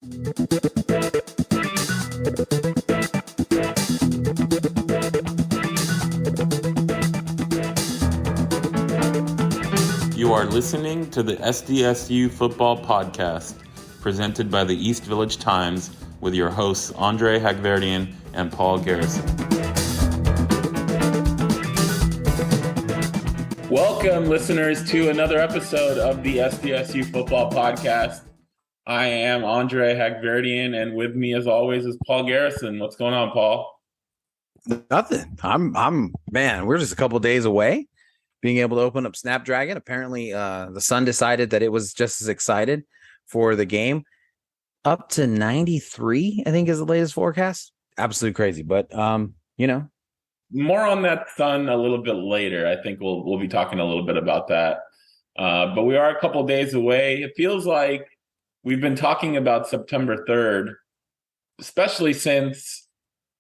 You are listening to the SDSU Football Podcast, presented by the East Village Times, with your hosts Andre Hagverdian and Paul Garrison. Welcome, listeners, to another episode of the SDSU Football Podcast. I am Andre Hagverdian, and with me, as always, is Paul Garrison. What's going on, Paul? Nothing. Man, we're just a couple days away being able to open up Snapdragon. Apparently, the sun decided that it was just as excited for the game. Up to 93, I think, is the latest forecast. Absolutely crazy. But, more on that sun a little bit later. I think we'll be talking a little bit about that. But we are a couple days away. It feels like we've been talking about September 3rd, especially since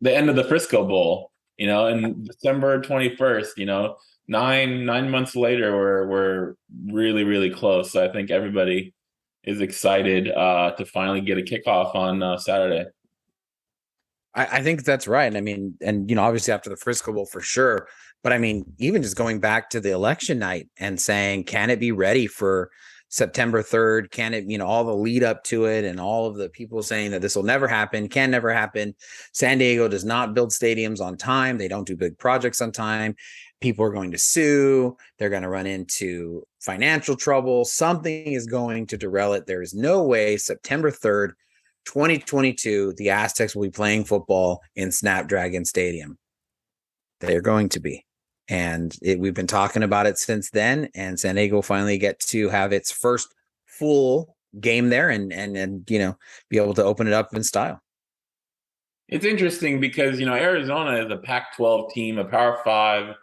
the end of the Frisco Bowl, and December 21st, 9 months later, we're really, really close. So I think everybody is excited to finally get a kickoff on Saturday. I think that's right. I mean, and, obviously after the Frisco Bowl for sure. But I mean, even just going back to the election night and saying, can it be ready for September 3rd? Can it, all the lead up to it and all of the people saying that this will never happen, can never happen. San Diego does not build stadiums on time. They don't do big projects on time. People are going to sue. They're going to run into financial trouble. Something is going to derail it. There is no way September 3rd, 2022, the Aztecs will be playing football in Snapdragon Stadium. They're going to be. And we've been talking about it since then. And San Diego will finally get to have its first full game there and be able to open it up in style. It's interesting because, Arizona is a Pac-12 team, a Power 5.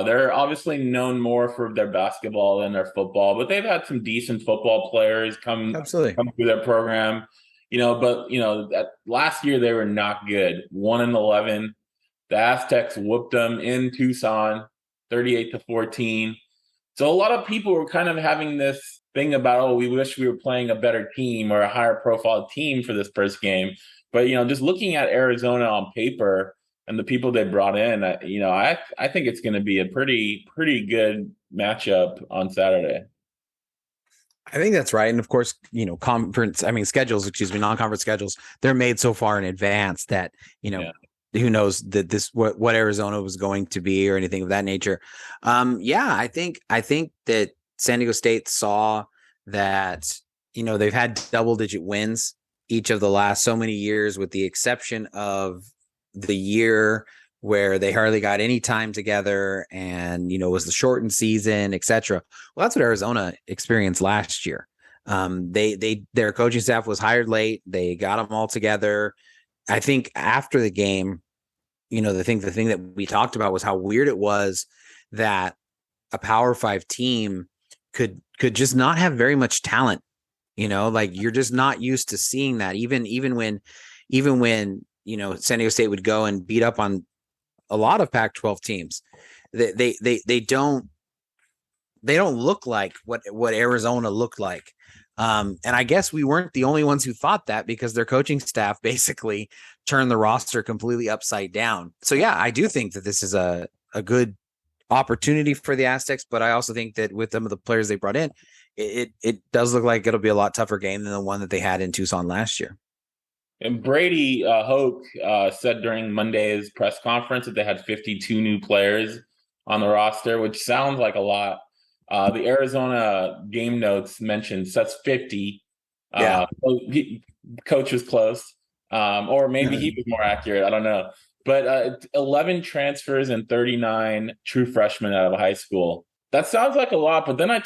They're obviously known more for their basketball than their football, but they've had some decent football players come through their program. That last year they were not good. 1-11. The Aztecs whooped them in Tucson, 38-14. So a lot of people were kind of having this thing about, we wish we were playing a better team or a higher profile team for this first game. But, just looking at Arizona on paper and the people they brought in, I think it's going to be a pretty good matchup on Saturday. I think that's right. And of course, non-conference schedules, they're made so far in advance that, who knows that what Arizona was going to be or anything of that nature. I think that San Diego State saw that, they've had double-digit wins each of the last so many years, with the exception of the year where they hardly got any time together and, was the shortened season, etc. Well, that's what Arizona experienced last year. Their coaching staff was hired late. They got them all together. I think after the game, the thing that we talked about was how weird it was that a Power 5 team could just not have very much talent. You're just not used to seeing that. Even when San Diego State would go and beat up on a lot of Pac-12 teams, they don't look like what Arizona looked like. And I guess we weren't the only ones who thought that, because their coaching staff basically turned the roster completely upside down. So yeah, I do think that this is a good opportunity for the Aztecs, but I also think that with some of the players they brought in, it does look like it'll be a lot tougher game than the one that they had in Tucson last year. And Brady Hoke said during Monday's press conference that they had 52 new players on the roster, which sounds like a lot. The Arizona game notes mentioned that's 50. Coach was close, or maybe he was more accurate. I don't know. But 11 transfers and 39 true freshmen out of high school. That sounds like a lot. But then I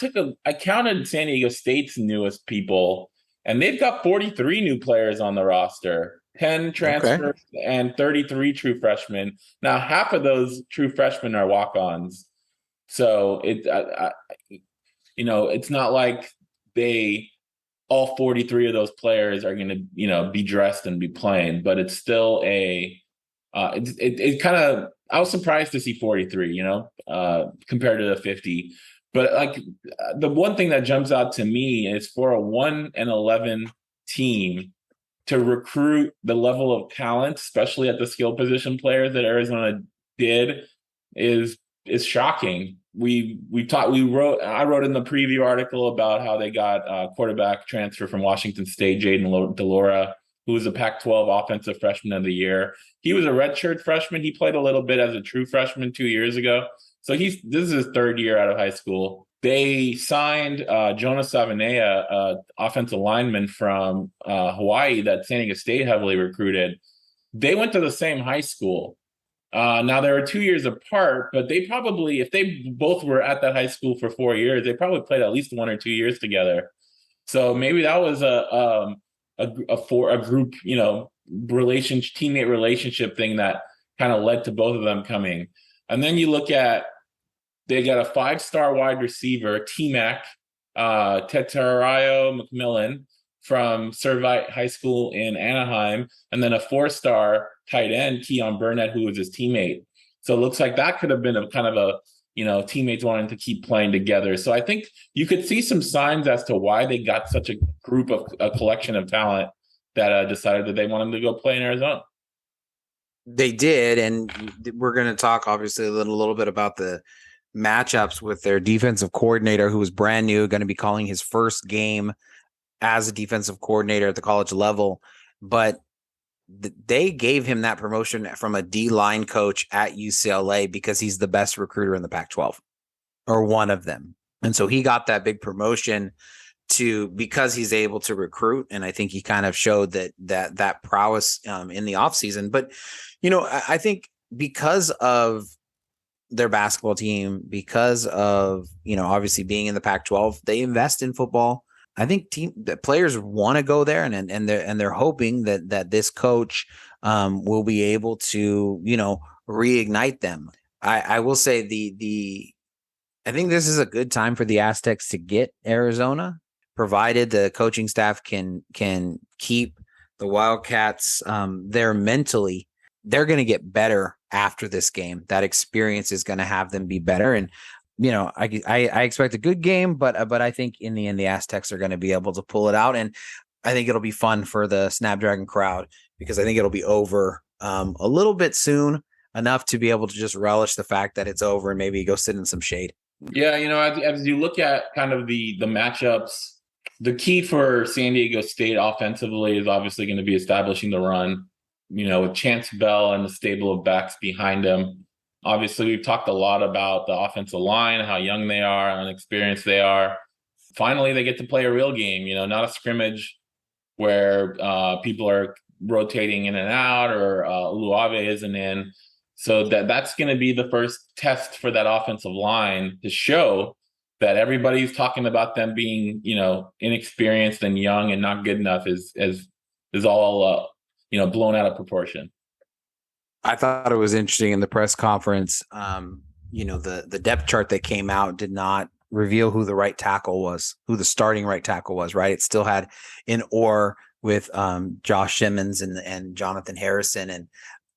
counted San Diego State's newest people, and they've got 43 new players on the roster, 10 transfers and 33 true freshmen. Now, half of those true freshmen are walk-ons. So it's not like all 43 of those players are going to, be dressed and be playing, but it's still it kind of, I was surprised to see 43, compared to the 50. But the one thing that jumps out to me is for a 1-11 team, to recruit the level of talent, especially at the skill position players that Arizona did, is shocking. I wrote in the preview article about how they got a quarterback transfer from Washington State, Jaden DeLora, who was a Pac-12 offensive freshman of the year. He was a redshirt freshman. He played a little bit as a true freshman 2 years ago. So this is his third year out of high school. They signed Jonas Savanea, offensive lineman from Hawaii that San Diego State heavily recruited. They went to the same high school. Now they were 2 years apart, but they probably, if they both were at that high school for 4 years, they probably played at least 1 or 2 years together. So maybe that was a group, teammate relationship thing that kind of led to both of them coming. And then you look at, they got a 5-star wide receiver, T-Mac, Tetarayo McMillan from Servite High School in Anaheim, and then a 4-star tight end, Keon Burnett, who was his teammate. So it looks like that could have been a kind of a, teammates wanting to keep playing together. So I think you could see some signs as to why they got such a collection of talent that decided that they wanted to go play in Arizona. They did, and we're going to talk obviously a little bit about the matchups with their defensive coordinator, who was brand new, going to be calling his first game as a defensive coordinator at the college level. But they gave him that promotion from a D-line coach at UCLA because he's the best recruiter in the Pac-12, or one of them. And so he got that big promotion because he's able to recruit. And I think he kind of showed that prowess in the offseason. But, I think because of their basketball team, because of, obviously being in the Pac-12, they invest in football. I think the players want to go there, and they're hoping that this coach will be able to, reignite them. I will say I think this is a good time for the Aztecs to get Arizona, provided the coaching staff can keep the Wildcats there mentally. They're going to get better after this game. That experience is going to have them be better. And, I expect a good game, but I think in the end, the Aztecs are going to be able to pull it out. And I think it'll be fun for the Snapdragon crowd, because I think it'll be over a little bit soon, enough to be able to just relish the fact that it's over and maybe go sit in some shade. Yeah. As you look at kind of the matchups, the key for San Diego State offensively is obviously going to be establishing the run, with Chance Bell and the stable of backs behind him. Obviously, we've talked a lot about the offensive line, how young they are, how inexperienced they are. Finally, they get to play a real game, not a scrimmage where people are rotating in and out, or Luave isn't in. So that's going to be the first test for that offensive line, to show that everybody's talking about them being, inexperienced and young and not good enough is all, blown out of proportion. I thought it was interesting in the press conference. The depth chart that came out did not reveal who the right tackle was, who the starting right tackle was, right? It still had an or with Josh Simmons and Jonathan Harrison. And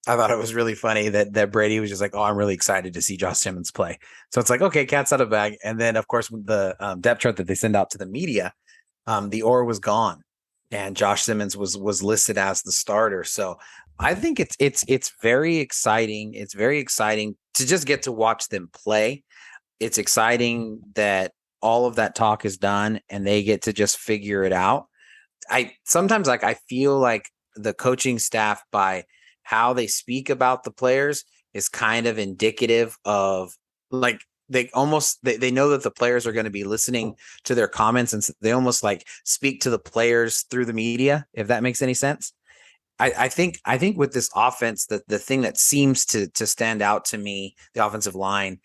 I thought it was really funny that Brady was just like, oh, I'm really excited to see Josh Simmons play. So it's like, okay, cat's out of bag. And then, of course, with the depth chart that they send out to the media, the or was gone, and Josh Simmons was listed as the starter. So I think it's very exciting. It's very exciting to just get to watch them play. It's exciting that all of that talk is done and they get to just figure it out. I sometimes I feel like the coaching staff, by how they speak about the players, is kind of indicative of, like, they know that the players are going to be listening to their comments, and they almost like speak to the players through the media, if that makes any sense. I think with this offense, the thing that seems to stand out to me, the offensive line,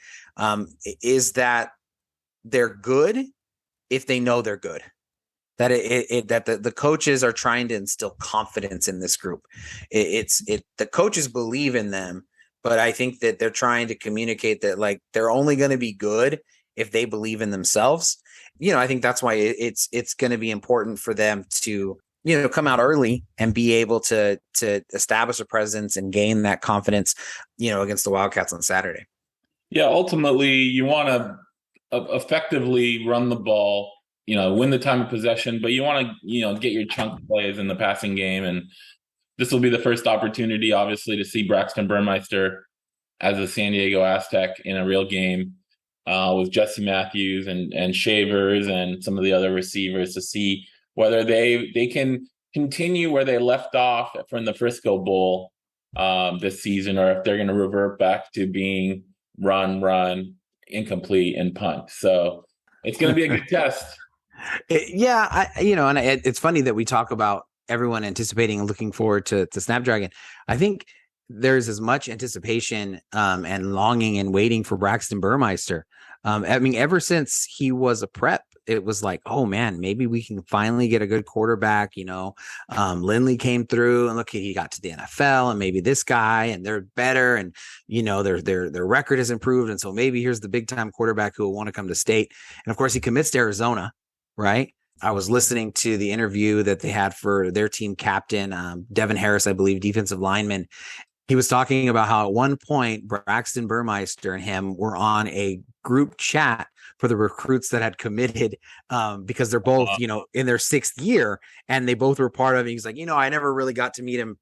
is that they're good if they know they're good. That that the coaches are trying to instill confidence in this group. The coaches believe in them, but I think that they're trying to communicate that, like, they're only going to be good if they believe in themselves. I think that's why it's going to be important for them to, come out early and be able to establish a presence and gain that confidence, against the Wildcats on Saturday. Yeah, ultimately, you want to effectively run the ball win the time of possession, but you want to, get your chunk plays in the passing game. And this will be the first opportunity, obviously, to see Braxton Burmeister as a San Diego Aztec in a real game with Jesse Matthews and Shavers and some of the other receivers, to see whether they can continue where they left off from the Frisco Bowl this season, or if they're going to revert back to being run, incomplete, and punt. So it's going to be a good test. It's funny that we talk about everyone anticipating and looking forward to Snapdragon. I think there's as much anticipation and longing and waiting for Braxton Burmeister. Ever since he was a prep, it was like, oh man, maybe we can finally get a good quarterback. Lindley came through, and look, he got to the NFL, and maybe this guy, and they're better, and their record has improved, and so maybe here's the big time quarterback who will want to come to state. And of course, he commits to Arizona, right? I was listening to the interview that they had for their team captain, Devin Harris, I believe, defensive lineman. He was talking about how at one point Braxton Burmeister and him were on a group chat for the recruits that had committed because they're both, in their 6th year, and they both were part of it. He's like, I never really got to meet him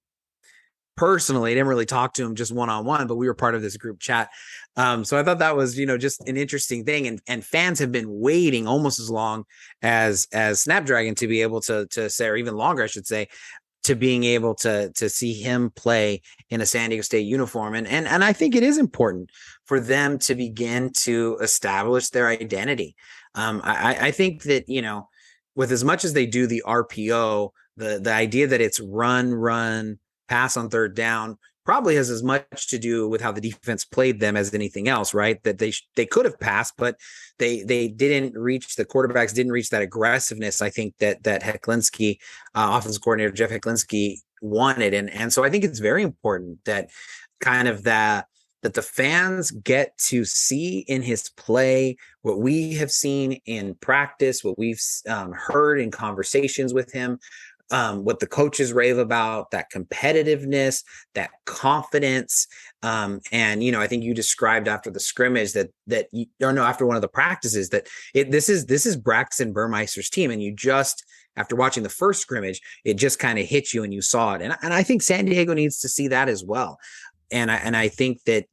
personally. I didn't really talk to him just one-on-one, but we were part of this group chat. So I thought that was, just an interesting thing. And fans have been waiting almost as long as Snapdragon to be able to say, or even longer, I should say, to being able to see him play in a San Diego State uniform. And I think it is important for them to begin to establish their identity. I think that, with as much as they do the RPO, the idea that it's run, pass on third down probably has as much to do with how the defense played them as anything else, right? That they could have passed, but they didn't reach, the quarterbacks didn't reach that aggressiveness, I think, that Hecklinski, offensive coordinator Jeff Hecklinski, wanted. And so I think it's very important that that the fans get to see in his play what we have seen in practice, what we've heard in conversations with him, what the coaches rave about, that competitiveness, that confidence. And, I think you described after the scrimmage after one of the practices that this is Braxton Burmeister's team. And you just, after watching the first scrimmage, it just kind of hit you and you saw it. And I think San Diego needs to see that as well. And I think that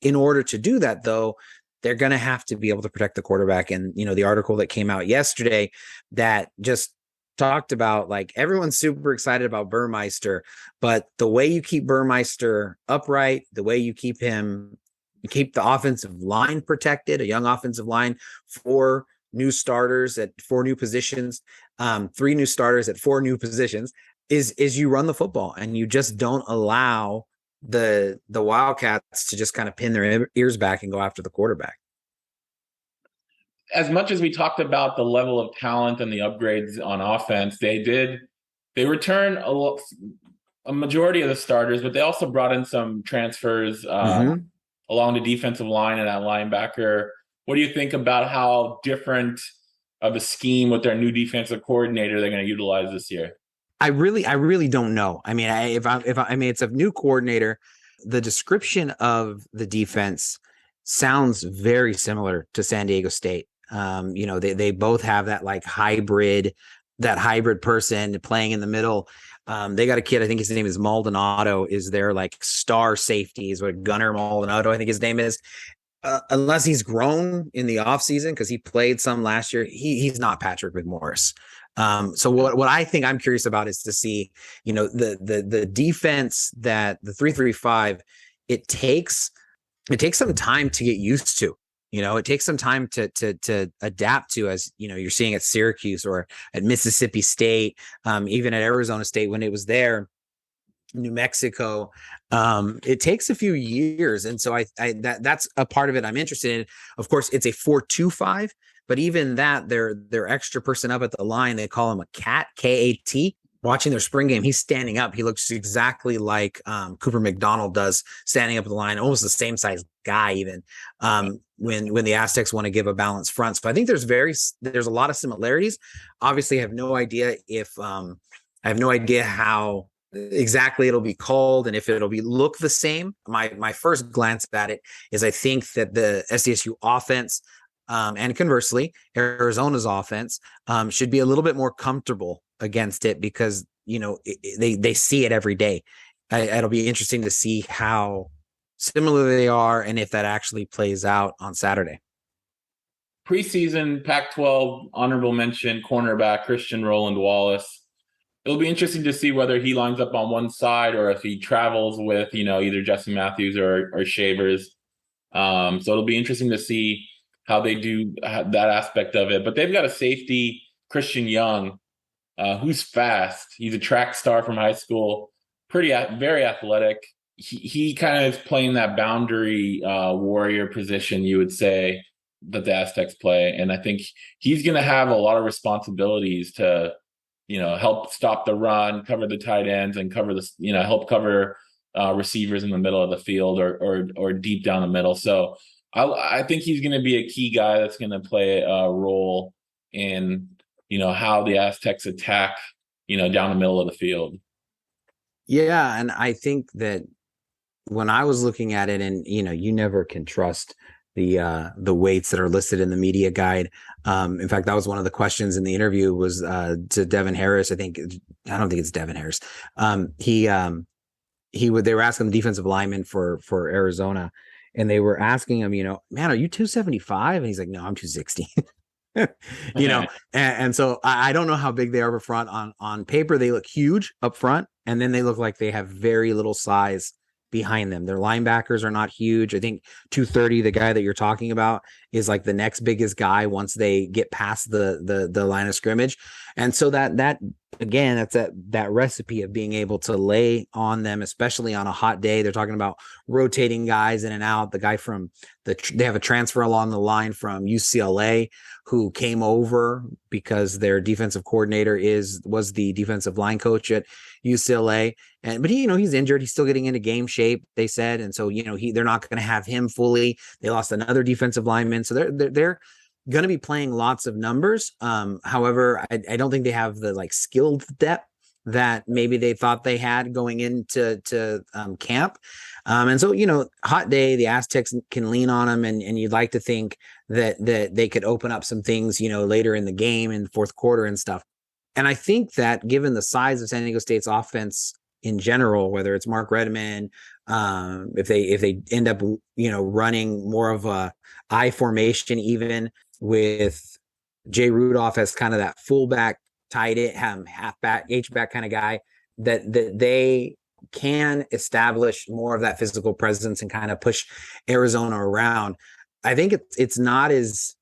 in order to do that, though, they're going to have to be able to protect the quarterback. And, the article that came out yesterday that just talked about, like, everyone's super excited about Burmeister, but the way you keep Burmeister upright, the way you keep the offensive line protected, a young offensive line, 4 new starters at 4 new positions, 3 new starters at 4 new positions, is you run the football, and you just don't allow the Wildcats to just kind of pin their ears back and go after the quarterback. As much as we talked about the level of talent and the upgrades on offense, they return a majority of the starters, but they also brought in some transfers along the defensive line and that linebacker. What do you think about how different of a scheme with their new defensive coordinator they're going to utilize this year? I really don't know. It's a new coordinator. The description of the defense sounds very similar to San Diego State. They both have that hybrid person playing in the middle. They got a kid, I think his name is Maldonado, is their star safety, is what Gunnar Maldonado, I think his name is. Unless he's grown in the offseason, because he played some last year, he's not Patrick McMorris. So what I think I'm curious about is to see, the defense that the 3-3-5, it takes some time to get used to. It takes some time to adapt to, as you're seeing at Syracuse or at Mississippi State, even at Arizona State when it was there, New Mexico. It takes a few years, and so that's a part of it I'm interested in. Of course, it's a 4-2-5. But even that, their extra person up at the line, they call him a cat, K-A-T. Watching their spring game, he's standing up. He looks exactly like Cooper McDonald does, standing up at the line, almost the same size guy even, when the Aztecs want to give a balanced front. So I think there's a lot of similarities. Obviously, I have no idea how exactly it'll be called and if it'll look the same. My first glance at it is I think that the SDSU offense And conversely, Arizona's offense should be a little bit more comfortable against it because, they see it every day. It'll be interesting to see how similar they are and if that actually plays out on Saturday. Preseason Pac-12 honorable mention cornerback Christian Roland Wallace. It'll be interesting to see whether he lines up on one side or if he travels with, either Jesse Matthews or Shavers. So it'll be interesting to see how they do that aspect of it. But they've got a safety, Christian Young, who's fast. He's a track star from high school, very athletic. He kind of is playing that boundary warrior position, you would say, that the Aztecs play. And I think he's going to have a lot of responsibilities to, help stop the run, cover the tight ends, and help cover receivers in the middle of the field or deep down the middle. So I think he's going to be a key guy that's going to play a role in, how the Aztecs attack, down the middle of the field. Yeah. And I think that when I was looking at it, and, you never can trust the weights that are listed in the media guide. In fact, that was one of the questions in the interview was to Devin Harris. I don't think it's Devin Harris. They were asking the defensive lineman for Arizona, and they were asking him, man, are you 275? And he's like, no, I'm 260. And so I don't know how big they are up front. On paper, they look huge up front, and then they look like they have very little size behind them. Their linebackers are not huge. I think 230, the guy that you're talking about, is like the next biggest guy once they get past the line of scrimmage. And so that again, that's that recipe of being able to lay on them, especially on a hot day. They're talking about rotating guys in and out. The guy they have a transfer along the line from UCLA who came over because their defensive coordinator was the defensive line coach at UCLA. But he's injured. He's still getting into game shape, they said. And so, they're not going to have him fully. They lost another defensive lineman. So they're going to be playing lots of numbers. However, I don't think they have the skilled depth that maybe they thought they had going into camp. And so, hot day, the Aztecs can lean on them, and you'd like to think that they could open up some things, later in the game in the fourth quarter and stuff. And I think that given the size of San Diego State's offense in general, whether it's Mark Redmond, if they end up, running more of a I formation, even with Jay Rudolph as kind of that fullback, tight end, halfback, H-back kind of guy, that they can establish more of that physical presence and kind of push Arizona around. I think it's not as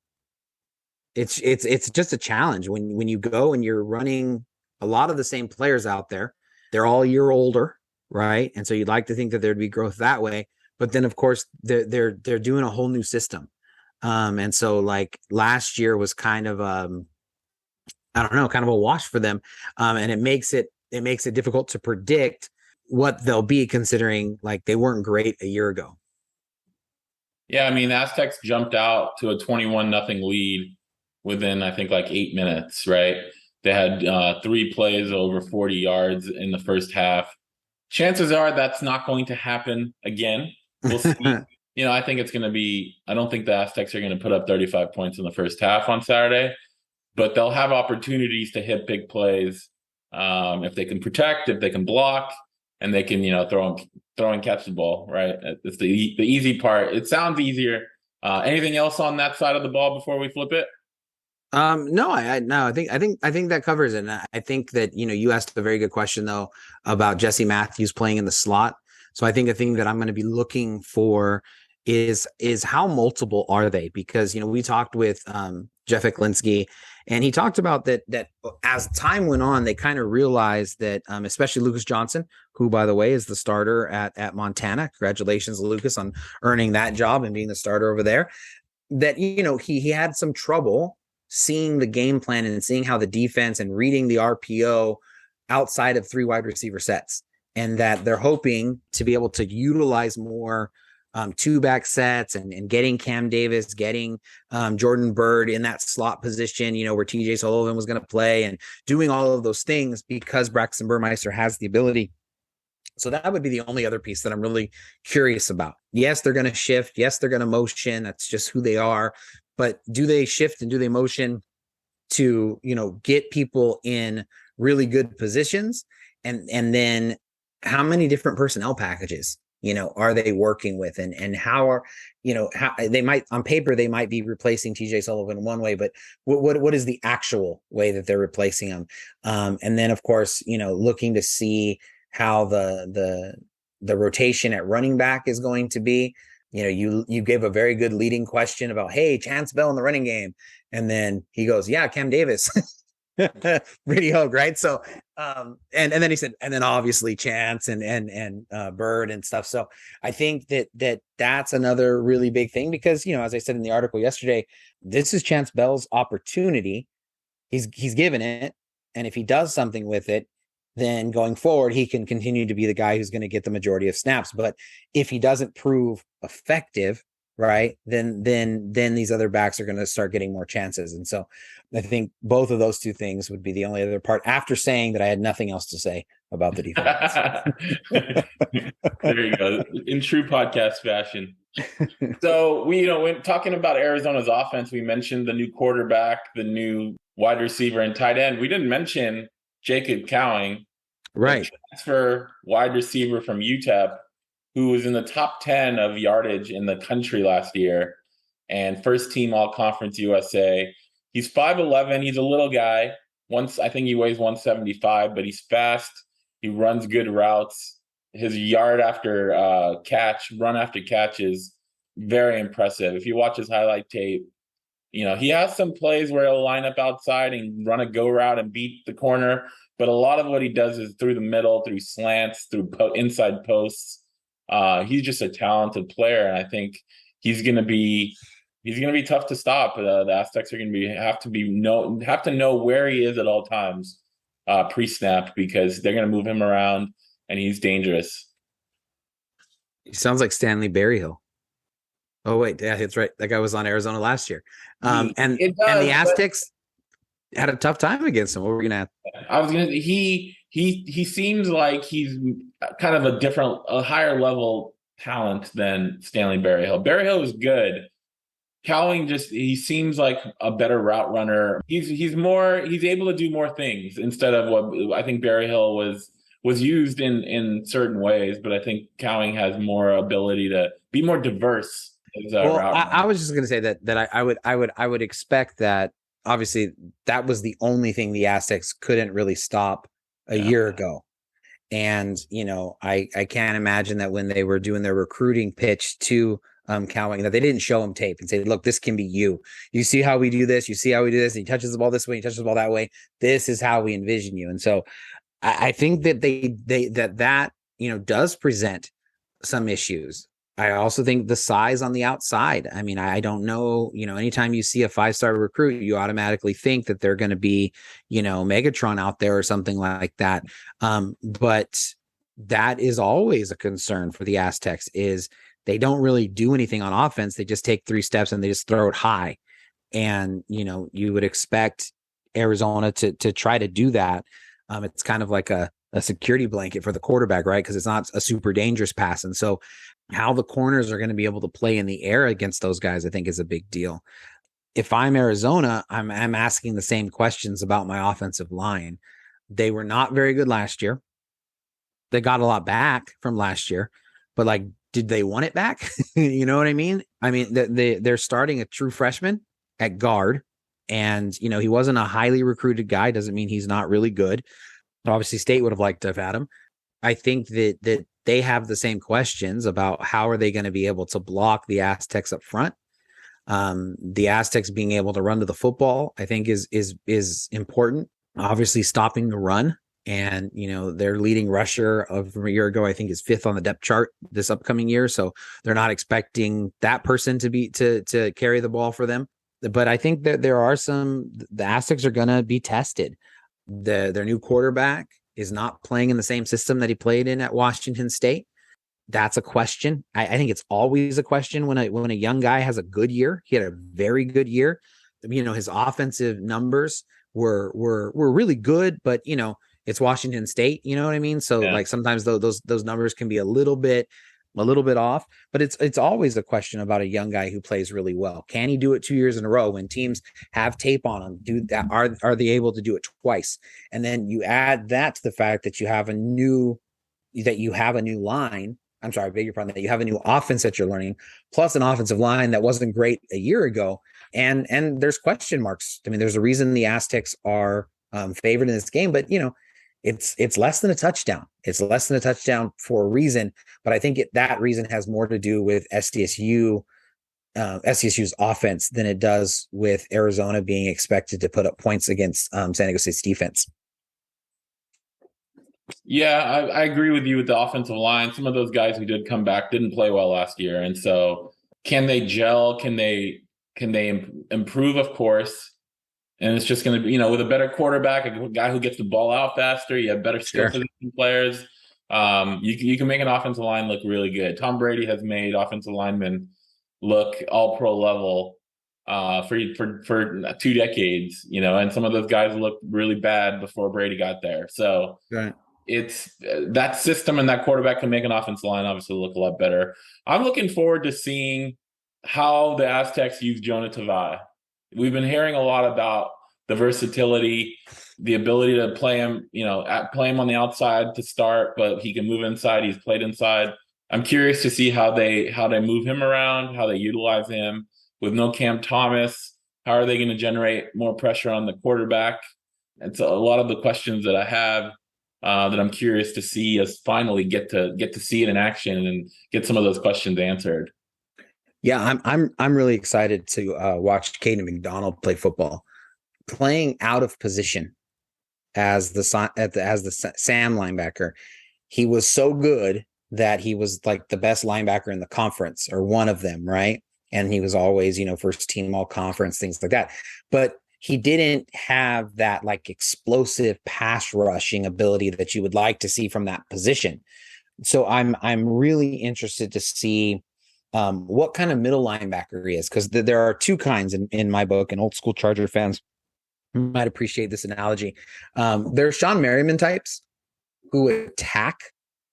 it's just a challenge when you go and you're running a lot of the same players out there. They're all a year older, right? And so you'd like to think that there'd be growth that way, but then of course they're doing a whole new system. And so last year was kind of kind of a wash for them. And it makes it difficult to predict what they'll be, considering they weren't great a year ago. Yeah, I mean, Aztecs jumped out to a 21-0 lead within, I think, 8 minutes, right? They had 3 plays over 40 yards in the first half. Chances are that's not going to happen again. We'll see. I think it's going to be – I don't think the Aztecs are going to put up 35 points in the first half on Saturday, but they'll have opportunities to hit big plays if they can protect, if they can block, and they can, throw and catch the ball, right? It's the easy part. It sounds easier. Anything else on that side of the ball before we flip it? No, I think that covers it. And I think that, you asked a very good question though about Jesse Matthews playing in the slot. So I think a thing that I'm going to be looking for is how multiple are they? Because, we talked with Jeff Eklinski, and he talked about that as time went on, they kind of realized that, especially Lucas Johnson, who, by the way, is the starter at Montana. Congratulations, Lucas, on earning that job and being the starter over there. That, he had some trouble seeing the game plan and seeing how the defense and reading the RPO outside of 3 wide receiver sets, and that they're hoping to be able to utilize more 2-back sets and getting Cam Davis, getting Jordan Byrd in that slot position, where TJ Sullivan was going to play, and doing all of those things because Braxton Burmeister has the ability. So that would be the only other piece that I'm really curious about. Yes, they're going to shift. Yes, they're going to motion. That's just who they are. but do they shift and do they motion to, get people in really good positions? And then how many different personnel packages, are they working with, and how are, how they might, on paper, they might be replacing TJ Sullivan one way, but what is the actual way that they're replacing him? And then of course, looking to see how the rotation at running back is going to be. You gave a very good leading question about, hey, Chance Bell in the running game. And then he goes, yeah, Cam Davis. Pretty hug, right? So and then he said, and then obviously Chance and Bird and stuff. So I think that's another really big thing, because as I said in the article yesterday, this is Chance Bell's opportunity. He's given it, and if he does something with it, then going forward he can continue to be the guy who's going to get the majority of snaps. But if he doesn't prove effective, right, then these other backs are going to start getting more chances. And so I think both of those two things would be the only other part, after saying that I had nothing else to say about the defense. There you go, in true podcast fashion. So we, when talking about Arizona's offense, we mentioned the new quarterback, the new wide receiver and tight end. We didn't mention Jacob Cowing, right, transfer wide receiver from UTEP, who was in the top 10 of yardage in the country last year and first team all-conference USA. He's 5'11". He's a little guy. I think he weighs 175, but he's fast. He runs good routes. His run after catch is very impressive. If you watch his highlight tape, he has some plays where he'll line up outside and run a go route and beat the corner. But a lot of what he does is through the middle, through slants, through inside posts. He's just a talented player, and I think he's going to be tough to stop. The Aztecs are going to have to know where he is at all times, pre-snap, because they're going to move him around, and he's dangerous. He sounds like Stanley Berryhill. Oh wait, yeah, that's right. That guy was on Arizona last year. And the Aztecs had a tough time against him. What were we gonna add? He seems like he's kind of a higher level talent than Stanley Berryhill. Berryhill is good. Cowling he seems like a better route runner. He's able to do more things instead of what I think Berryhill was used in certain ways, but I think Cowling has more ability to be more diverse. I was just going to say that I would expect that. Obviously, that was the only thing the Aztecs couldn't really stop a year ago, and I can't imagine that when they were doing their recruiting pitch to Cowling, that they didn't show him tape and say, "Look, this can be you. You see how we do this. You see how we do this. And he touches the ball this way. He touches the ball that way. This is how we envision you." And so, I think that that does present some issues. I also think the size on the outside. I mean, I don't know, anytime you see a 5-star recruit, you automatically think that they're going to be, Megatron out there or something like that. But that is always a concern for the Aztecs, is they don't really do anything on offense. They just take 3 steps and they just throw it high. And, you would expect Arizona to try to do that. It's kind of like a security blanket for the quarterback, right? Because it's not a super dangerous pass. And so how the corners are going to be able to play in the air against those guys, I think, is a big deal. If I'm Arizona, I'm asking the same questions about my offensive line. They were not very good last year. They got a lot back from last year, but did they want it back? You know what I mean? I mean, they're starting a true freshman at guard, and he wasn't a highly recruited guy. Doesn't mean he's not really good. Obviously, State would have liked to have had him. I think that they have the same questions about how are they going to be able to block the Aztecs up front. The Aztecs being able to run to the football, I think, is important. Obviously, stopping the run, and their leading rusher from a year ago, I think, is 5th on the depth chart this upcoming year. So they're not expecting that person to carry the ball for them. But I think that the Aztecs are going to be tested. Their new quarterback is not playing in the same system that he played in at Washington State. That's a question. I think it's always a question when a young guy has a good year. He had a very good year. His offensive numbers were really good, but it's Washington State. You know what I mean? So sometimes those numbers can be a little bit a little bit off, but it's always a question about a young guy who plays really well. Can he do it 2 years in a row when teams have tape on him? Do that? Are they able to do it twice? And then you add that to the fact that you have a new line. I'm sorry, I beg your pardon, that you have a new offense that you're learning, plus an offensive line that wasn't great a year ago. And there's question marks. I mean, there's a reason the Aztecs are favored in this game, but it's less than a touchdown. It's less than a touchdown for a reason, but I think that reason has more to do with SDSU's offense than it does with Arizona being expected to put up points against San Diego State's defense. Yeah, I agree with you with the offensive line. Some of those guys who did come back didn't play well last year, and so can they gel? Can they improve? Of course. And it's just going to be, with a better quarterback, a guy who gets the ball out faster, you have better skill position players. You can make an offensive line look really good. Tom Brady has made offensive linemen look all pro level for 2 decades, and some of those guys looked really bad before Brady got there. So it's that system and that quarterback can make an offensive line obviously look a lot better. I'm looking forward to seeing how the Aztecs use Jonah Tavai. We've been hearing a lot about the versatility, the ability to play him, play him on the outside to start, but he can move inside. He's played inside. I'm curious to see how they move him around, how they utilize him with no Cam Thomas. How are they going to generate more pressure on the quarterback? It's a lot of the questions that I have that I'm curious to see us finally get to see it in action and get some of those questions answered. Yeah, I'm really excited to watch Caden McDonald play football, playing out of position as the Sam linebacker. He was so good that he was like the best linebacker in the conference, or one of them, right? And he was always, first team all conference, things like that. But he didn't have that like explosive pass rushing ability that you would like to see from that position. So I'm really interested to see what kind of middle linebacker he is, because there are two kinds in my book, and old school Charger fans might appreciate this analogy. There's Sean Merriman types who attack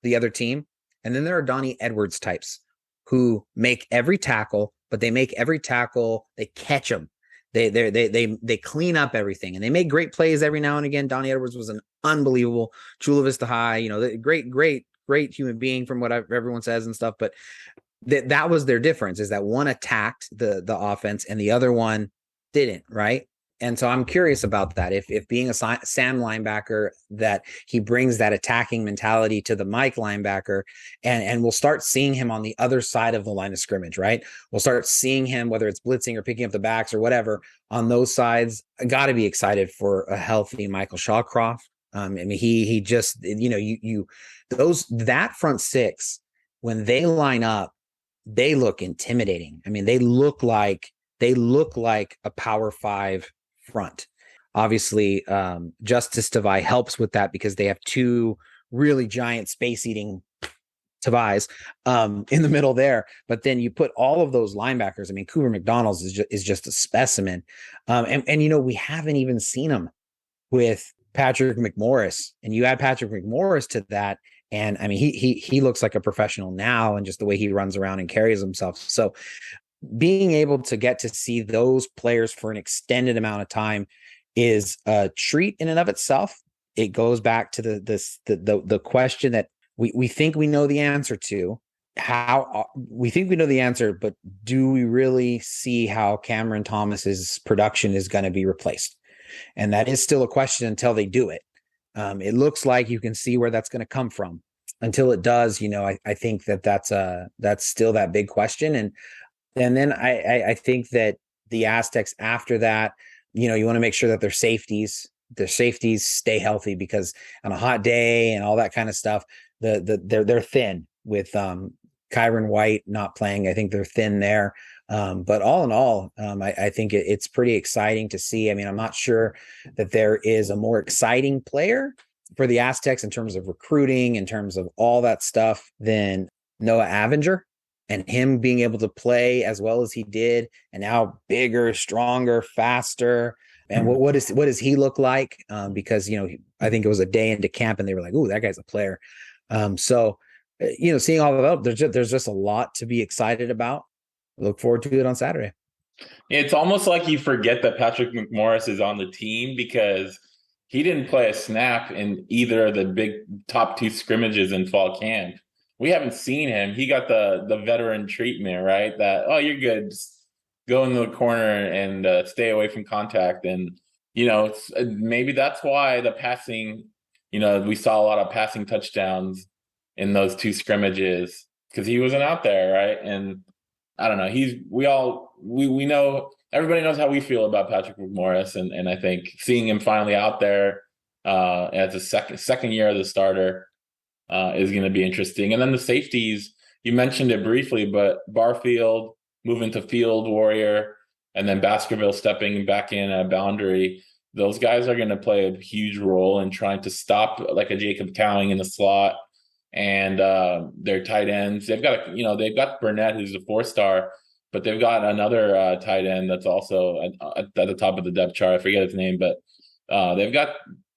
the other team, and then there are Donnie Edwards types who make every tackle, but they make every tackle, they catch them. They clean up everything, and they make great plays every now and again. Donnie Edwards was an unbelievable Chula Vista High, great human being from what everyone says and stuff, but that was their difference, is that one attacked the offense and the other one didn't, right? And so I'm curious about that. If being a Sam linebacker, that he brings that attacking mentality to the Mike linebacker, and we'll start seeing him on the other side of the line of scrimmage, right? We'll start seeing him, whether it's blitzing or picking up the backs or whatever, on those sides. I got to be excited for a healthy Michael Shawcroft. I mean, he just, that front six, when they line up, they look intimidating. I mean, they look like a Power 5 front. Obviously, Justice Tavai helps with that because they have two really giant space-eating Tavais in the middle there. But then you put all of those linebackers. I mean, Cooper McDonald's is just a specimen. And we haven't even seen him with Patrick McMorris. And you add Patrick McMorris to that, and I mean, he looks like a professional now, and just the way he runs around and carries himself. So being able to get to see those players for an extended amount of time is a treat in and of itself. It goes back to the question that we think we know the answer to. How we think we know the answer, but do we really see how Cameron Thomas's production is going to be replaced? And that is still a question until they do it. It looks like you can see where that's going to come from. Until it does, I think that's still that big question. And then I think that the Aztecs after that, you want to make sure that their safeties stay healthy, because on a hot day and all that kind of stuff, they're thin with Kyron White not playing. I think they're thin there. But all in all, I think it's pretty exciting to see. I mean, I'm not sure that there is a more exciting player for the Aztecs in terms of recruiting, in terms of all that stuff, than Noah Avenger, and him being able to play as well as he did, and now bigger, stronger, faster. And what does he look like? Because, I think it was a day into camp and they were like, "Ooh, that guy's a player." So seeing all of that, there's just a lot to be excited about. Look forward to it on Saturday. It's almost like you forget that Patrick McMorris is on the team because he didn't play a snap in either of the big top two scrimmages in fall camp. We haven't seen him. He got the veteran treatment, right? That, oh, you're good. Just go into the corner and stay away from contact. And, maybe that's why the passing, we saw a lot of passing touchdowns in those two scrimmages because he wasn't out there, right? And I don't know. We know, everybody knows how we feel about Patrick McMorris, and I think seeing him finally out there as a second year as a starter is going to be interesting. And then the safeties, you mentioned it briefly, but Barfield moving to field warrior, and then Baskerville stepping back in at boundary. Those guys are going to play a huge role in trying to stop like a Jacob Cowing in the slot. And their tight ends, they've got Burnett, who's a 4-star, but they've got another tight end that's also at the top of the depth chart. I forget his name, but they've got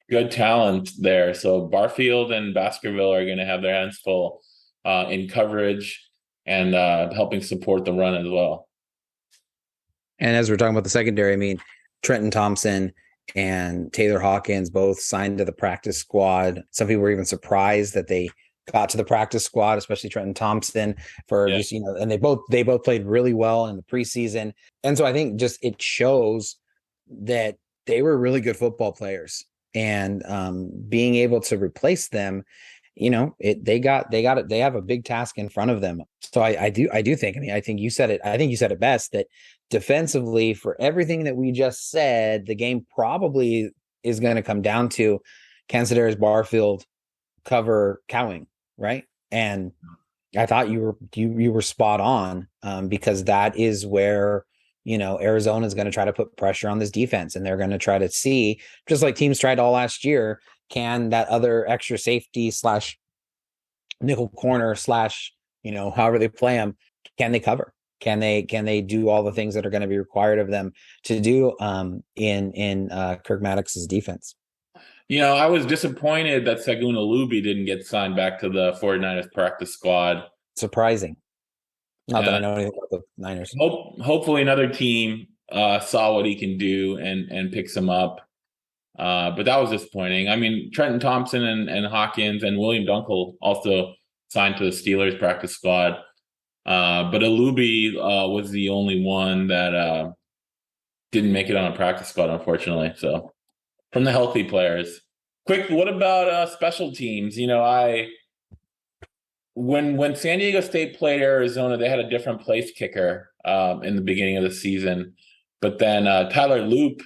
good talent there. So Barfield and Baskerville are going to have their hands full in coverage and helping support the run as well. And as we're talking about the secondary, I mean, Trenton Thompson and Taylor Hawkins both signed to the practice squad. Some people were even surprised that they got to the practice squad, especially Trenton Thompson and they both played really well in the preseason. And so I think just it shows that they were really good football players, and being able to replace them, they have a big task in front of them. So I do think, I think you said it best, that defensively, for everything that we just said, the game probably is going to come down to can Cedarius Barfield cover Cowing, right? And I thought you were spot on, because that is where Arizona is going to try to put pressure on this defense, and they're going to try to see, just like teams tried all last year, can that other extra safety / nickel corner / however they play them, can they cover? Can they do all the things that are going to be required of them to do in Kirk Maddox's defense? I was disappointed that Segun Alubi didn't get signed back to the 49ers practice squad. Surprising. Not that I know anything about the Niners. Hopefully another team saw what he can do and picks him up. But that was disappointing. I mean, Trenton Thompson and Hawkins and William Dunkel also signed to the Steelers practice squad. But Alubi was the only one that didn't make it on a practice squad, unfortunately. So from the healthy players. Quick, what about special teams? When San Diego State played Arizona, they had a different place kicker in the beginning of the season. But then Tyler Loop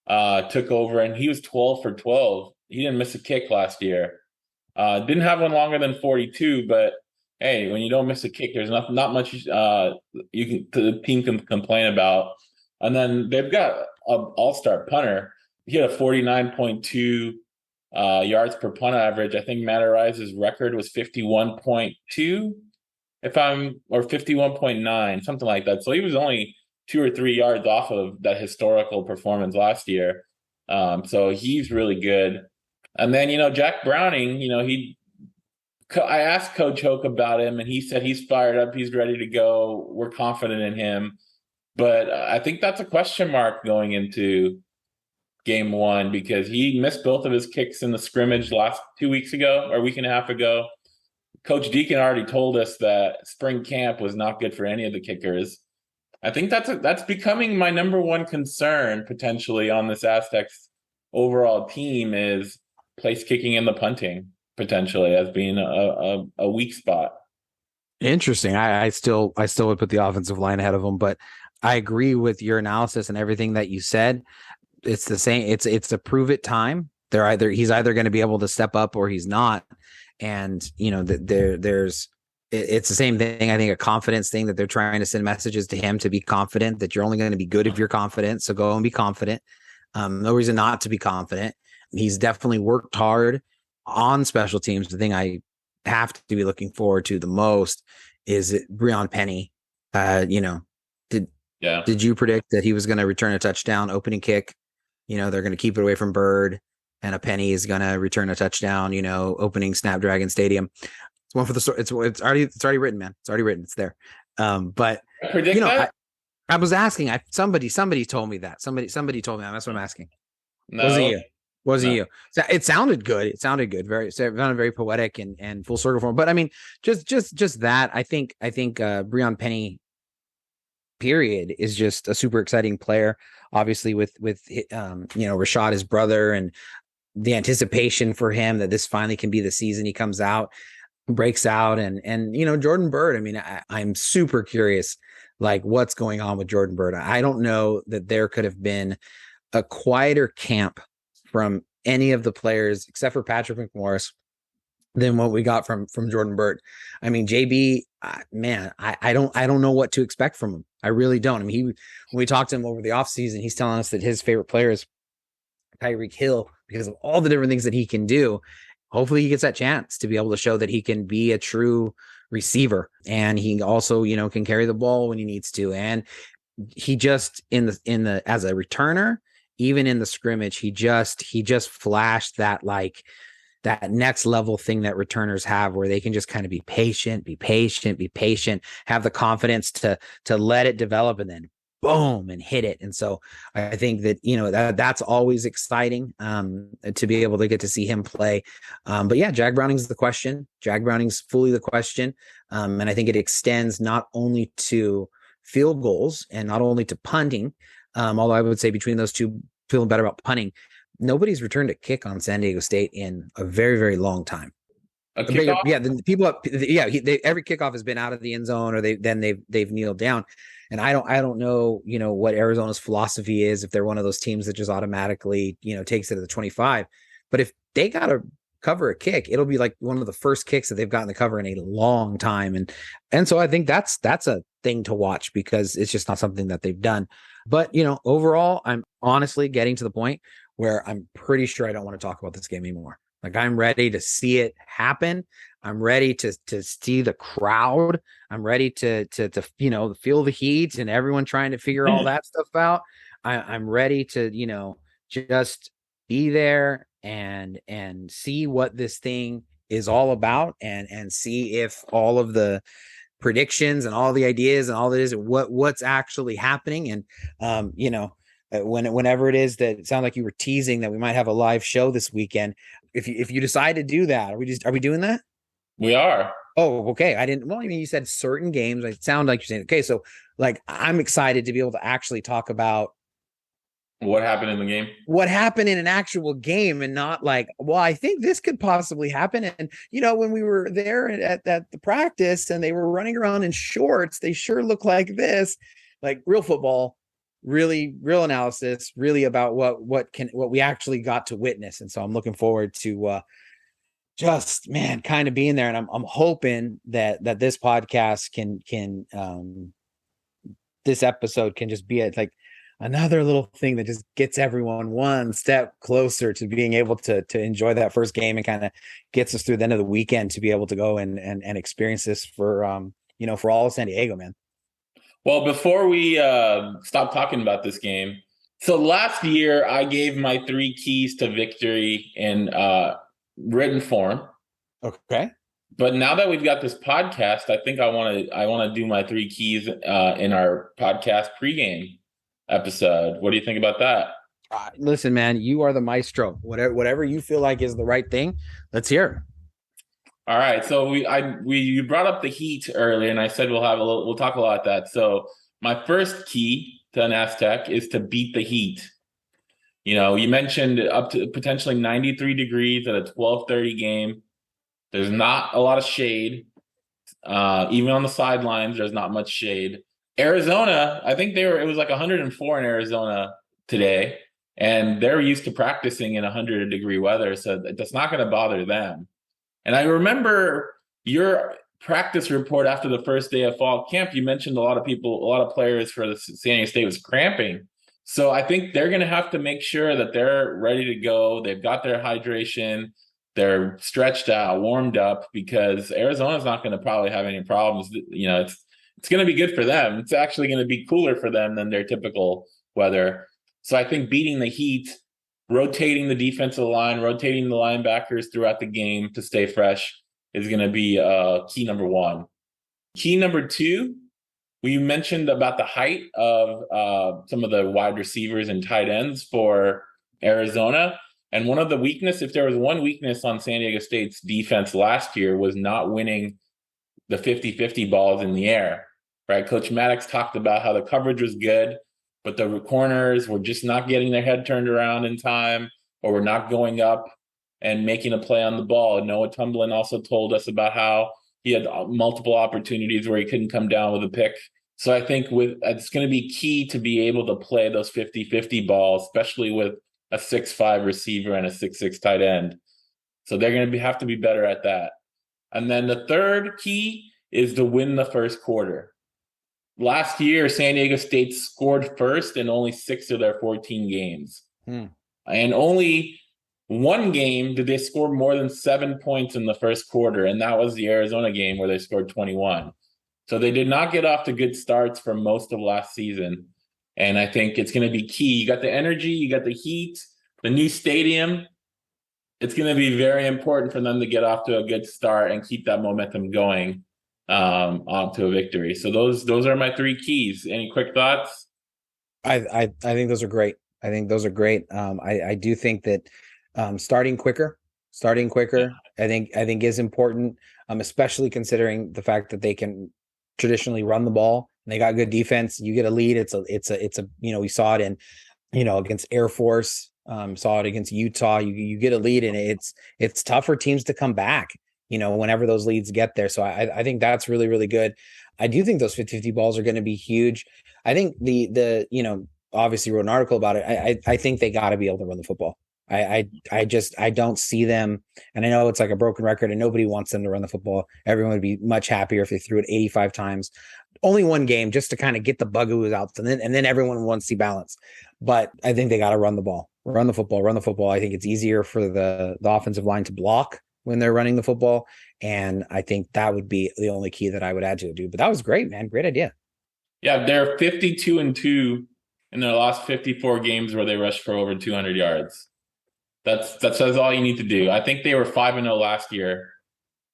took over, and he was 12 for 12. He didn't miss a kick last year. Didn't have one longer than 42, but hey, when you don't miss a kick, there's not much the team can complain about. And then they've got an all-star punter. He had a 49.2 yards per punt average. I think Matt Arise's record was 51.2, or 51.9, something like that. So he was only 2 or 3 yards off of that historical performance last year. So he's really good. And then, Jack Browning, I asked Coach Hoke about him, and he said he's fired up. He's ready to go. We're confident in him. But I think that's a question mark going into game one, because he missed both of his kicks in the scrimmage last 2 weeks ago, or a week and a half ago. Coach Deacon already told us that spring camp was not good for any of the kickers. I think that's becoming my number one concern potentially on this Aztecs overall team, is place kicking and the punting potentially as being a weak spot. Interesting. I still would put the offensive line ahead of them, but I agree with your analysis and everything that you said. It's the same. It's a prove it time. He's either going to be able to step up or he's not. And there's it's the same thing. I think a confidence thing, that they're trying to send messages to him to be confident, that you're only going to be good if you're confident. So go and be confident. No reason not to be confident. He's definitely worked hard on special teams. The thing I have to be looking forward to the most is Breon Penny. Did you predict that he was going to return a touchdown opening kick? They're going to keep it away from Bird, and a Penny is going to return a touchdown, opening Snapdragon Stadium. It's one for the it's already written, man. It's already written. It's there. But Predict that? I was asking. Somebody told me that. Somebody told me that. That's what I'm asking. No. Wasn't you? Wasn't No. you? So it sounded good. It sounded good. It sounded very poetic and full circle form. But I mean, just that. I think Breon Penny, period, is just a super exciting player. Obviously, with Rashad, his brother, and the anticipation for him that this finally can be the season he comes out, breaks out, and Jordan Bird. I mean, I'm super curious, like, what's going on with Jordan Bird. I don't know that there could have been a quieter camp from any of the players except for Patrick McMorris than what we got from Jordan Bird. I mean, JB, man, I don't know what to expect from him. I really don't. I mean, when we talked to him over the offseason, he's telling us that his favorite player is Tyreek Hill because of all the different things that he can do. Hopefully he gets that chance to be able to show that he can be a true receiver, and he also, can carry the ball when he needs to. And he just in the as a returner, even in the scrimmage, he just flashed that, like, that next level thing that returners have, where they can just kind of be patient, have the confidence to let it develop, and then boom, and hit it. And so I think that, that's always exciting, to be able to get to see him play. But yeah, Jag Browning's the question. Jag Browning's fully the question. And I think it extends not only to field goals and not only to punting, although I would say between those two, feeling better about punting. Nobody's returned a kick on San Diego State in a very, very long time. A kickoff? Yeah, the people every kickoff has been out of the end zone, or they've kneeled down. And I don't know, what Arizona's philosophy is, if they're one of those teams that just automatically, takes it to the 25. But if they got to cover a kick, it'll be like one of the first kicks that they've gotten to cover in a long time. And so I think that's a thing to watch, because it's just not something that they've done. But, overall, I'm honestly getting to the point where I'm pretty sure I don't want to talk about this game anymore. Like, I'm ready to see it happen. I'm ready to see the crowd. I'm ready to feel the heat and everyone trying to figure all that stuff out. I'm ready to, just be there and see what this thing is all about, and see if all of the predictions and all the ideas and all that is what's actually happening. And whenever it is that it sounded like you were teasing that we might have a live show this weekend, if you decide to do that, are we doing that? We are. Oh, okay. You said certain games. It sounded like you're saying, okay, so, like, I'm excited to be able to actually talk about what happened in the game, what happened in an actual game, and not like, well, I think this could possibly happen. And, when we were there at the practice and they were running around in shorts, they sure look like this. Like, real football, really real analysis, really about what we actually got to witness. And so I'm looking forward to just, man, kind of being there. And I'm hoping that this podcast can this episode can just be like another little thing that just gets everyone one step closer to being able to enjoy that first game, and kind of gets us through the end of the weekend to be able to go and experience this for for all of San Diego, man. Well, before we stop talking about this game, so last year I gave my 3 keys to victory in written form. Okay. But now that we've got this podcast, I think I want to do my 3 keys in our podcast pregame episode. What do you think about that? Listen, man, you are the maestro. Whatever you feel like is the right thing, let's hear it. All right. So you brought up the Heat earlier, and I said we'll talk a lot about that. So my first key to an Aztec is to beat the Heat. You mentioned up to potentially 93 degrees at a 12:30 game. There's not a lot of shade. Even on the sidelines, there's not much shade. Arizona, I think it was like 104 in Arizona today, and they're used to practicing in 100-degree weather, so that's not going to bother them. And I remember your practice report after the first day of fall camp. You mentioned a lot of players for the San Diego State was cramping. So I think they're going to have to make sure that they're ready to go. They've got their hydration. They're stretched out, warmed up, because Arizona's not going to probably have any problems. It's going to be good for them. It's actually going to be cooler for them than their typical weather. So I think beating the Heat, rotating the defensive line, rotating the linebackers throughout the game to stay fresh, is going to be key number one. Key number two, we mentioned about the height of some of the wide receivers and tight ends for Arizona. And one of the weakness, if there was one weakness on San Diego State's defense last year, was not winning the 50-50 balls in the air, right? Coach Maddox talked about how the coverage was good, but the corners were just not getting their head turned around in time, or were not going up and making a play on the ball. And Noah Tumblin also told us about how he had multiple opportunities where he couldn't come down with a pick. So I think it's going to be key to be able to play those 50-50 balls, especially with a 6'5" receiver and a 6'6" tight end. So they're going to have to be better at that. And then the third key is to win the first quarter. Last year, San Diego State scored first in only 6 of their 14 games. And only one game did they score more than 7 points in the first quarter, and that was the Arizona game where they scored 21. So they did not get off to good starts for most of last season. And I think it's going to be key. You got the energy, you got the heat, the new stadium. It's going to be very important for them to get off to a good start and keep that momentum going on to a victory. So those are my 3 keys. Any quick thoughts? I think those are great. I think those are great. I do think that starting quicker, I think is important, especially considering the fact that they can traditionally run the ball. And they got good defense. You get a lead. It's a we saw it in against Air Force. Saw it against Utah. You get a lead, and it's tough for teams to come back. Whenever those leads get there. So I think that's really, really good. I do think those 50-50 balls are going to be huge. I think the obviously wrote an article about it. I think they got to be able to run the football. I don't see them, and I know it's like a broken record and nobody wants them to run the football. Everyone would be much happier if they threw it 85 times. Only one game just to kind of get the bugaboos out, and then everyone wants to see balance. But I think they got to run the ball, run the football. I think it's easier for the offensive line to block when they're running the football, and I think that would be the only key that I would add to it, dude. But that was great, man. Great idea. Yeah, they're 52-2 in their last 54 games where they rushed for over 200 yards. That says all you need to do. I think they were 5-0 last year,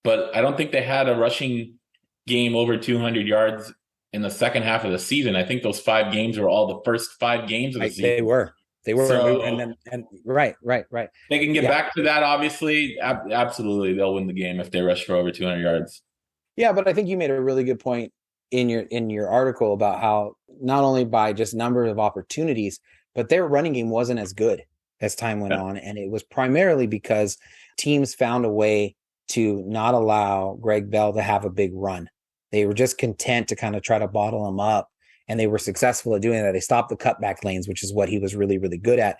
but I don't think they had a rushing game over 200 yards in the second half of the season. I think those 5 games were all the first 5 games of the season. They were, so, and right. They can get back to that. Obviously, absolutely, they'll win the game if they rush for over 200 yards. Yeah, but I think you made a really good point in your article about how not only by just number of opportunities, but their running game wasn't as good as time went on, and it was primarily because teams found a way to not allow Greg Bell to have a big run. They were just content to kind of try to bottle him up. And they were successful at doing that. They stopped the cutback lanes, which is what he was really, really good at.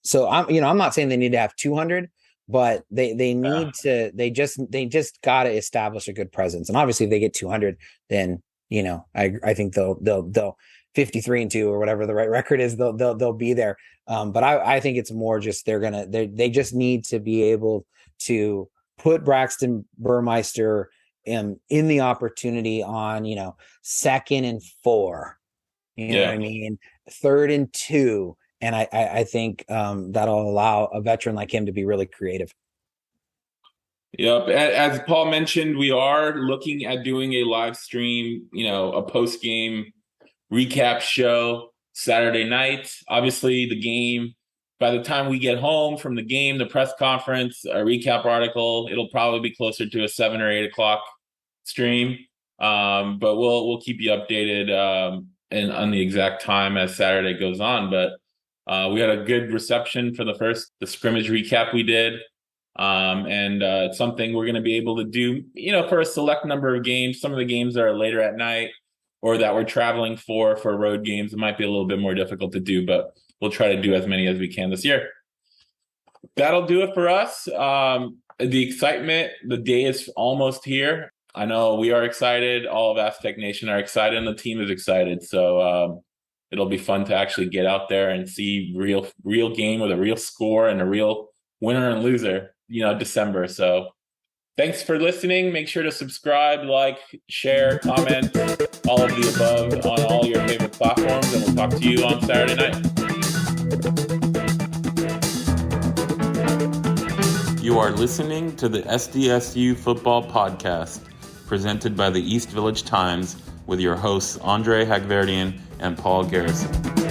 So I'm not saying they need to have 200, but they need to. They just got to establish a good presence. And obviously, if they get 200, then I think they'll 53-2 or whatever the right record is. They'll be there. But I think it's more just they just need to be able to put Braxton Burmeister in the opportunity on 2nd and 4, what I mean, 3rd and 2, and I think that'll allow a veteran like him to be really creative. Yep. As Paul mentioned, we are looking at doing a live stream, a post game recap show Saturday night. Obviously, the game. By the time we get home from the game, the press conference, a recap article, it'll probably be closer to a 7 or 8 o'clock stream. But we'll keep you updated and on the exact time as Saturday goes on. But we had a good reception for the scrimmage recap we did. And it's something we're going to be able to do, for a select number of games. Some of the games that are later at night or that we're traveling for road games, it might be a little bit more difficult to do, but we'll try to do as many as we can this year. That'll do it for us. The excitement, the day is almost here. I know we are excited. All of Aztec Nation are excited, and the team is excited. So it'll be fun to actually get out there and see real game with a real score and a real winner and loser, December. So thanks for listening. Make sure to subscribe, like, share, comment, all of the above on all your favorite platforms, and we'll talk to you on Saturday night. You You are listening to the SDSU Football Podcast, presented by the East Village Times, with your hosts Andre Hagverdian and Paul Garrison.